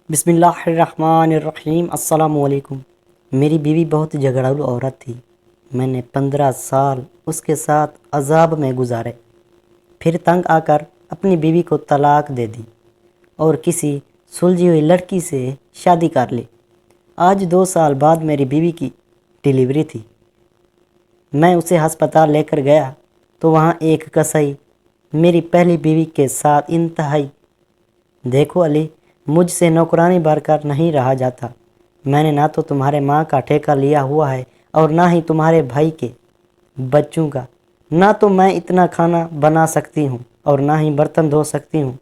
بسم اللہ الرحمن الرحیم۔ السلام علیکم۔ میری بیوی بہت جھگڑالو عورت تھی۔ میں نے 15 سال اس کے ساتھ عذاب میں گزارے، پھر تنگ آ کر اپنی بیوی کو طلاق دے دی اور کسی سلجھی ہوئی لڑکی سے شادی کر لی۔ آج 2 سال بعد میری بیوی کی ڈیلیوری تھی۔ میں اسے ہسپتال لے کر گیا تو وہاں ایک کسائی میری پہلی بیوی کے ساتھ انتہائی۔ دیکھو علی، مجھ سے نوکرانی بھر کر نہیں رہا جاتا۔ میں نے نہ تو تمہارے ماں کا ٹھیکہ لیا ہوا ہے اور نہ ہی تمہارے بھائی کے بچوں کا۔ نہ تو میں اتنا کھانا بنا سکتی ہوں اور نہ ہی برتن دھو سکتی ہوں۔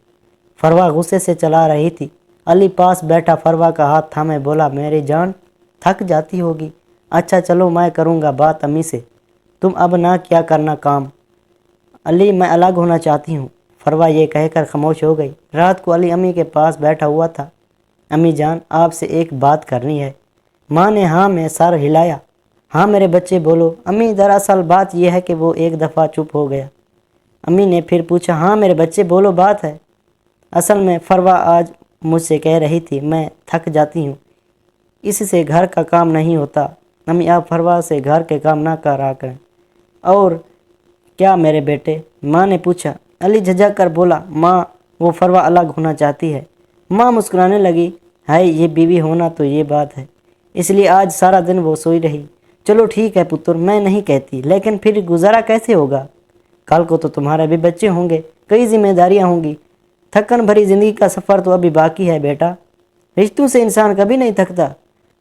فروا غصے سے چلا رہی تھی۔ علی پاس بیٹھا فروا کا ہاتھ تھامے بولا، میری جان تھک جاتی ہوگی، اچھا چلو میں کروں گا بات امی سے، تم اب نہ کیا کرنا کام۔ علی میں الگ ہونا چاہتی ہوں۔ فروا یہ کہہ کر خاموش ہو گئی۔ رات کو علی امی کے پاس بیٹھا ہوا تھا۔ امی جان آپ سے ایک بات کرنی ہے۔ ماں نے ہاں میں سر ہلایا۔ ہاں میرے بچے بولو۔ امی دراصل بات یہ ہے کہ وہ ایک دفعہ چپ ہو گیا۔ امی نے پھر پوچھا، ہاں میرے بچے بولو بات ہے۔ اصل میں فروا آج مجھ سے کہہ رہی تھی میں تھک جاتی ہوں، اس سے گھر کا کام نہیں ہوتا۔ امی آپ فروا سے گھر کے کام نہ کرا کریں۔ اور کیا میرے بیٹے؟ ماں نے پوچھا۔ علی جھجک کر بولا، ماں وہ فروا الگ ہونا چاہتی ہے۔ ماں مسکرانے لگی، ہے یہ بیوی ہونا تو یہ بات ہے، اس لیے آج سارا دن وہ سوئی رہی۔ چلو ٹھیک ہے پتر، میں نہیں کہتی، لیکن پھر گزارا کیسے ہوگا؟ کل کو تو تمہارے بھی بچے ہوں گے، کئی ذمہ داریاں ہوں گی، تھکن بھری زندگی کا سفر تو ابھی باقی ہے بیٹا۔ رشتوں سے انسان کبھی نہیں تھکتا۔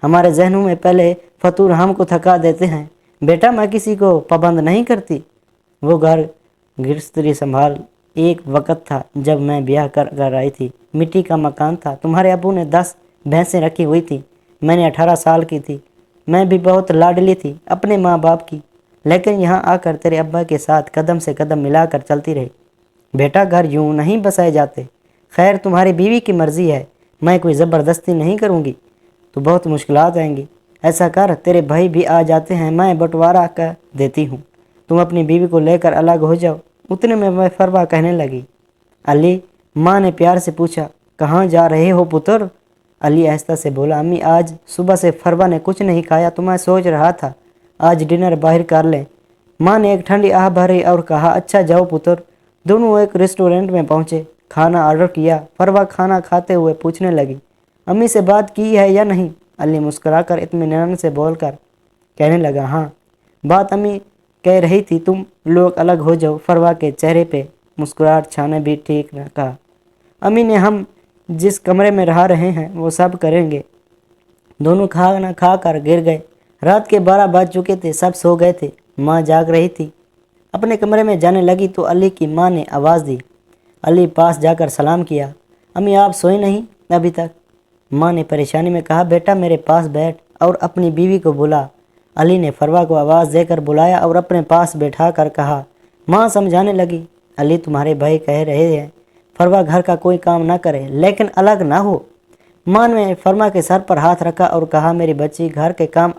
ہمارے ذہنوں میں پہلے فطور ہم کو تھکا دیتے ہیں۔ بیٹا میں کسی کو پابند نہیں کرتی۔ وہ گھر گرہستھی سنبھال۔ ایک وقت تھا جب میں بیاہ کر آئی تھی، مٹی کا مکان تھا، تمہارے ابو نے 10 بھینسیں رکھی ہوئی تھی، میں نے 18 سال کی تھی، میں بھی بہت لاڈلی تھی اپنے ماں باپ کی، لیکن یہاں آ کر تیرے ابا کے ساتھ قدم سے قدم ملا کر چلتی رہی۔ بیٹا گھر یوں نہیں بسائے جاتے۔ خیر تمہاری بیوی کی مرضی ہے، میں کوئی زبردستی نہیں کروں گی، تو بہت مشکلات آئیں گی۔ ایسا کر، تیرے بھائی بھی آ جاتے ہیں، میں بٹوارا کر دیتی ہوں، تم اپنی بیوی کو لے کر الگ ہو جاؤ۔ اتنے میں فروا کہنے لگی، علی، ماں نے پیار سے پوچھا، کہاں جا رہے ہو پتر؟ علی آہستہ سے بولا، امی آج صبح سے فروا نے کچھ نہیں کھایا تو میں سوچ رہا تھا آج ڈنر باہر کر لیں۔ ماں نے ایک ٹھنڈی آہ بھری اور کہا، اچھا جاؤ پتر۔ دونوں ایک ریسٹورنٹ میں پہنچے، کھانا آرڈر کیا۔ فروا کھانا کھاتے ہوئے پوچھنے لگی، امی سے بات کی ہے یا نہیں؟ علی مسکرا کر اطمینان سے بول کر کہنے لگا، ہاں بات امی کہہ رہی تھی تم لوگ الگ ہو جاؤ۔ فروا کے چہرے پہ مسکراہٹ چھانے بھی ٹھیک نہ کہا۔ امی نے ہم جس کمرے میں رہ رہے ہیں وہ سب کریں گے۔ دونوں کھانا کھا کر گر گئے۔ رات کے 12 بج چکے تھے، سب سو گئے تھے، ماں جاگ رہی تھی۔ اپنے کمرے میں جانے لگی تو علی کی ماں نے آواز دی۔ علی پاس جا کر سلام کیا، امی آپ سوئی نہیں ابھی تک؟ ماں نے پریشانی میں کہا، بیٹا میرے پاس بیٹھ اور اپنی بیوی کو بلا۔ علی نے فروا کو آواز دے کر بلایا اور اپنے پاس بیٹھا کر کہا۔ ماں سمجھانے لگی، علی تمہارے بھائی کہہ رہے ہیں فروا گھر کا کوئی کام نہ کرے لیکن الگ نہ ہو۔ ماں نے فرما کے سر پر ہاتھ رکھا اور کہا، میری بچی گھر کے کام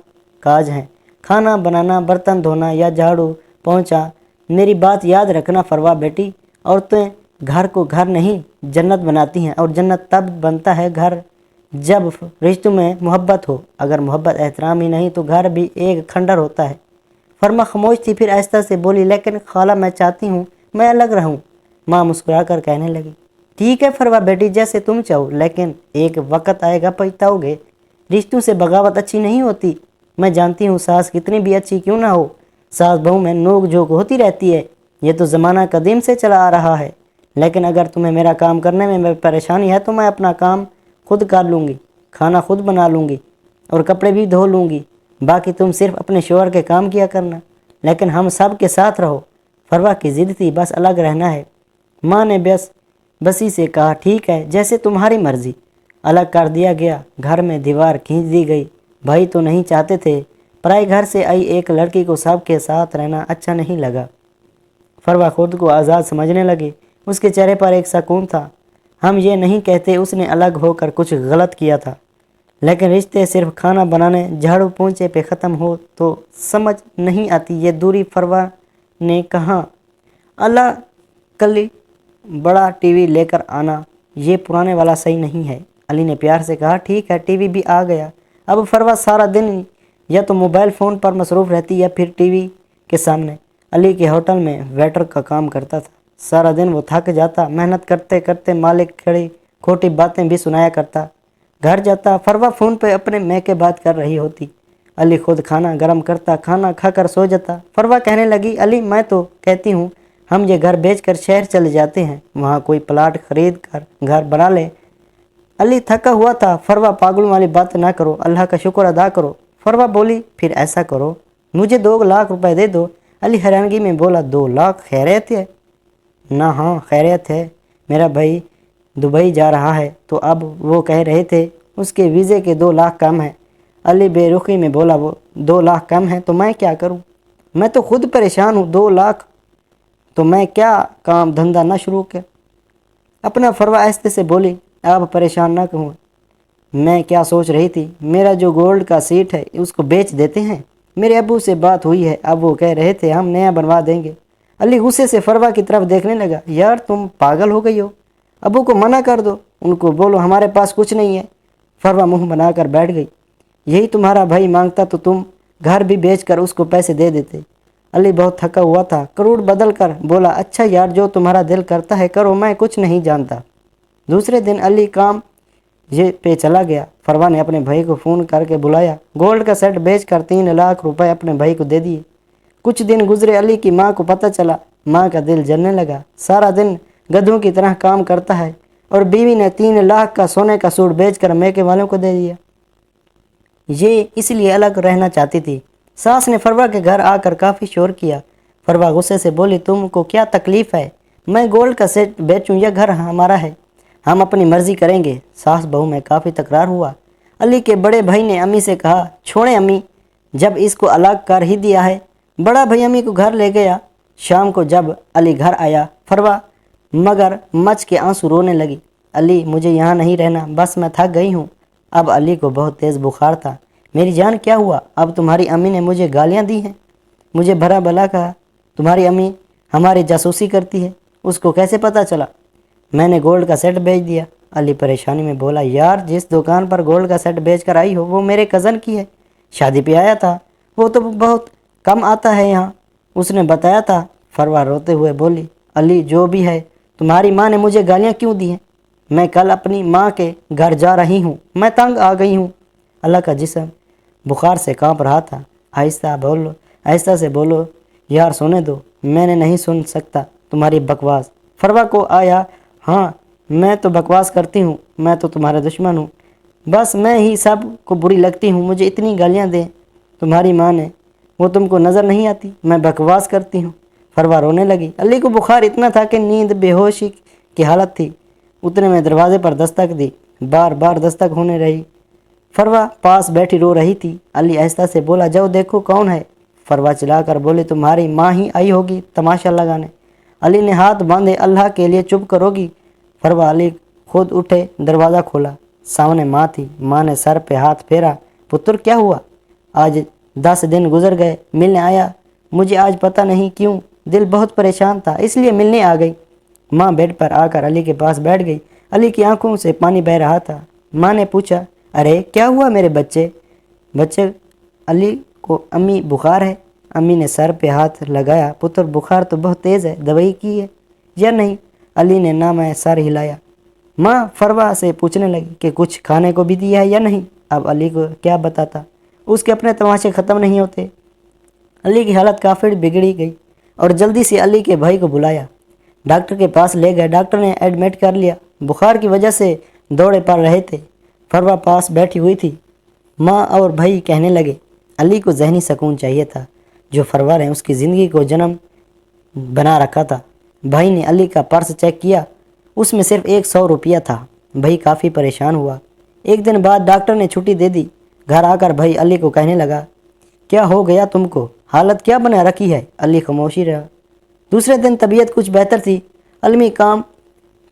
کاج ہیں، کھانا بنانا، برتن دھونا یا جھاڑو پہنچا۔ میری بات یاد رکھنا فروا بیٹی، عورتیں گھر کو گھر نہیں جنت بناتی ہیں، اور جنت تب بنتا ہے گھر جب رشتوں میں محبت ہو، اگر محبت احترام ہی نہیں تو گھر بھی ایک کھنڈر ہوتا ہے۔ فرما خاموش تھی، پھر آہستہ سے بولی، لیکن خالہ میں چاہتی ہوں میں الگ رہوں۔ ماں مسکرا کر کہنے لگی، ٹھیک ہے فروا بیٹی جیسے تم چاہو، لیکن ایک وقت آئے گا پچھتاؤ گے۔ رشتوں سے بغاوت اچھی نہیں ہوتی۔ میں جانتی ہوں ساس کتنی بھی اچھی کیوں نہ ہو، ساس بہو میں نوک جھوک ہوتی رہتی ہے، یہ تو زمانہ قدیم سے چلا آ رہا ہے، لیکن اگر تمہیں میرا کام کرنے میں پریشانی ہے تو میں اپنا کام خود کر لوں گی، کھانا خود بنا لوں گی اور کپڑے بھی دھو لوں گی، باقی تم صرف اپنے شوہر کے کام کیا کرنا، لیکن ہم سب کے ساتھ رہو۔ فروا کی ضد تھی، بس الگ رہنا ہے۔ ماں نے بسی سے کہا، ٹھیک ہے جیسے تمہاری مرضی۔ الگ کر دیا گیا۔ گھر میں دیوار کھینچ دی گئی۔ بھائی تو نہیں چاہتے تھے، پرائے گھر سے آئی ایک لڑکی کو سب کے ساتھ رہنا اچھا نہیں لگا۔ فروا خود کو آزاد سمجھنے لگی، اس کے چہرے پر ایک سکون تھا۔ ہم یہ نہیں کہتے اس نے الگ ہو کر کچھ غلط کیا تھا، لیکن رشتے صرف کھانا بنانے، جھاڑو پونچھے پہ ختم ہو تو سمجھ نہیں آتی یہ دوری۔ فروا نے کہا، اللہ کلی بڑا ٹی وی لے کر آنا، یہ پرانے والا صحیح نہیں ہے۔ علی نے پیار سے کہا ٹھیک ہے ٹی وی بھی آ گیا۔ اب فروا سارا دن یا تو موبائل فون پر مصروف رہتی یا پھر ٹی وی کے سامنے۔ علی کے ہوٹل میں ویٹر کا کام کرتا تھا۔ سارا دن وہ تھک جاتا، محنت کرتے کرتے مالک کھڑی کھوٹی باتیں بھی سنایا کرتا۔ گھر جاتا، فروا فون پہ اپنے میکے بات کر رہی ہوتی۔ علی خود کھانا گرم کرتا، کھانا کھا کر سو جاتا۔ فروا کہنے لگی علی میں تو کہتی ہوں ہم یہ گھر بیچ کر شہر چلے جاتے ہیں، وہاں کوئی پلاٹ خرید کر گھر بنا لے۔ علی تھکا ہوا تھا۔ فروا پاگلوں والی بات نہ کرو، اللہ کا شکر ادا کرو۔ فروا بولی پھر ایسا کرو مجھے 2 لاکھ روپے دے دو۔ علی حیرانگی میں بولا 2 لاکھ خیریت ہے؟ نہ ہاں خیریت ہے، میرا بھائی دبئی جا رہا ہے تو اب وہ کہہ رہے تھے اس کے ویزے کے 2 لاکھ کم ہیں۔ علی بے رخی میں بولا وہ 2 لاکھ کم ہیں تو میں کیا کروں؟ میں تو خود پریشان ہوں، 2 لاکھ تو میں کیا کام دھندہ نہ شروع کیا؟ اپنا فروا آہستہ سے بولی آپ پریشان نہ کہوں، میں کیا سوچ رہی تھی، میرا جو گولڈ کا سیٹ ہے اس کو بیچ دیتے ہیں، میرے ابو سے بات ہوئی ہے، اب وہ کہہ رہے تھے ہم نیا بنوا دیں گے۔ علی غصے سے فروا کی طرف دیکھنے لگا، یار تم پاگل ہو گئی ہو، ابو کو منع کر دو، ان کو بولو ہمارے پاس کچھ نہیں ہے۔ فروا منہ بنا کر بیٹھ گئی، یہی تمہارا بھائی مانگتا تو تم گھر بھی بیچ کر اس کو پیسے دے دیتے۔ علی بہت تھکا ہوا تھا، کروڑ بدل کر بولا اچھا یار جو تمہارا دل کرتا ہے کرو، میں کچھ نہیں جانتا۔ دوسرے دن علی کام یہ پہ چلا گیا۔ فروا نے اپنے بھائی کو فون کر کے بلایا، گولڈ کا سیٹ بیچ کر 3 لاکھ روپے اپنے بھائی کو دے دیے۔ کچھ دن گزرے، علی کی ماں کو پتہ چلا، ماں کا دل جلنے لگا، سارا دن گدھوں کی طرح کام کرتا ہے، اور بیوی نے 3 لاکھ کا سونے کا سوٹ بیچ کر میکے والوں کو دے دیا۔ یہ اس لیے الگ رہنا چاہتی تھی۔ ساس نے فروا کے گھر آ کر کافی شور کیا۔ فروا غصے سے بولی تم کو کیا تکلیف ہے، میں گولڈ کا سیٹ بیچوں یا گھر ہمارا ہے، ہم اپنی مرضی کریں گے۔ ساس بہو میں کافی تکرار ہوا۔ علی کے بڑے بھائی نے امی سے کہا چھوڑیں امی، جب اس کو الگ کر ہی دیا ہے۔ بڑا بھائی امی کو گھر لے گیا۔ شام کو جب علی گھر آیا، فروا مگر مچ کے آنسو رونے لگی، علی مجھے یہاں نہیں رہنا، بس میں تھک گئی ہوں۔ اب علی کو بہت تیز بخار تھا۔ میری جان کیا ہوا؟ اب تمہاری امی نے مجھے گالیاں دی ہیں، مجھے بھلا بھلا کہا، تمہاری امی ہماری جاسوسی کرتی ہے، اس کو کیسے پتہ چلا؟ میں نے گولڈ کا سیٹ بیچ دیا۔ علی پریشانی میں بولا یار جس دکان پر گولڈ کا سیٹ بیچ کر آئی ہو وہ میرے کزن کی ہے، شادی پہ آیا تھا، وہ تو بہت کم آتا ہے یہاں، اس نے بتایا تھا۔ فروا روتے ہوئے بولی علی جو بھی ہے تمہاری ماں نے مجھے گالیاں کیوں دی ہیں؟ میں کل اپنی ماں کے گھر جا رہی ہوں، میں تنگ آ گئی ہوں۔ اللہ کا جسم بخار سے کانپ رہا تھا۔ آہستہ سے بولو یار سونے دو، میں نے نہیں سن سکتا تمہاری بکواس۔ فروا کو آیا، ہاں میں تو بکواس کرتی ہوں، میں تو تمہارا دشمن ہوں، بس میں ہی سب کو بری لگتی ہوں، مجھے اتنی گالیاں دیں تمہاری ماں نے، وہ تم کو نظر نہیں آتی میں بکواس کرتی ہوں؟ فروا رونے لگی۔ علی کو بخار اتنا تھا کہ نیند بے ہوشی کی حالت تھی۔ اتنے میں دروازے پر دستک دی، بار بار دستک ہونے رہی۔ فروا پاس بیٹھی رو رہی تھی۔ علی آہستہ سے بولا جاؤ دیکھو کون ہے۔ فروا چلا کر بولی تمہاری ماں ہی آئی ہوگی تماشا لگانے۔ علی نے ہاتھ باندھے، اللہ کے لیے چپ کرو گی؟ فروا علی خود اٹھے، دروازہ کھولا، سامنے ماں تھی۔ ماں نے سر پہ ہاتھ پھیرا، پتر کیا ہوا؟ آج 10 دن گزر گئے، ملنے آیا؟ مجھے آج پتہ نہیں کیوں دل بہت پریشان تھا اس لیے ملنے آ گئی۔ ماں بیڈ پر آ کر علی کے پاس بیٹھ گئی۔ علی کی آنکھوں سے پانی بہہ رہا تھا۔ ماں نے پوچھا ارے کیا ہوا میرے بچے؟ علی کو امی بخار ہے۔ امی نے سر پہ ہاتھ لگایا، پتر بخار تو بہت تیز ہے، دوائی کی ہے یا نہیں؟ علی نے نہ میں سر ہلایا۔ ماں فروا سے پوچھنے لگی کہ کچھ کھانے کو بھی دیا ہے یا نہیں؟ اب علی کو کیا بتاتا، اس کے اپنے تماشے ختم نہیں ہوتے۔ علی کی حالت کافی بگڑی گئی اور جلدی سے علی کے بھائی کو بلایا، ڈاکٹر کے پاس لے گئے۔ ڈاکٹر نے ایڈمٹ کر لیا، بخار کی وجہ سے دوڑے پڑ رہے تھے۔ فروا پاس بیٹھی ہوئی تھی۔ ماں اور بھائی کہنے لگے علی کو ذہنی سکون چاہیے تھا جو فروا نے اس کی زندگی کو جنم بنا رکھا تھا۔ بھائی نے علی کا پرس چیک کیا، اس میں صرف 100 روپیہ تھا۔ بھائی کافی پریشان ہوا۔ ایک دن بعد ڈاکٹر نے چھٹی دے دی۔ گھر آ کر بھائی علی کو کہنے لگا کیا ہو گیا تم کو، حالت کیا بنا رکھی ہے؟ علی خاموشی رہا۔ دوسرے دن طبیعت کچھ بہتر تھی۔ علی کام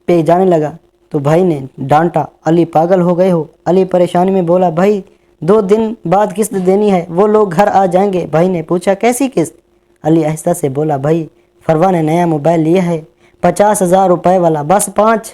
پہ جانے لگا تو بھائی نے ڈانٹا، علی پاگل ہو گئے ہو؟ علی پریشانی میں بولا بھائی 2 دن بعد قسط دینی ہے، وہ لوگ گھر آ جائیں گے۔ بھائی نے پوچھا کیسی قسط؟ علی آہستہ سے بولا بھائی فروا نے نیا موبائل لیا ہے، 50,000 روپے والا، بس 5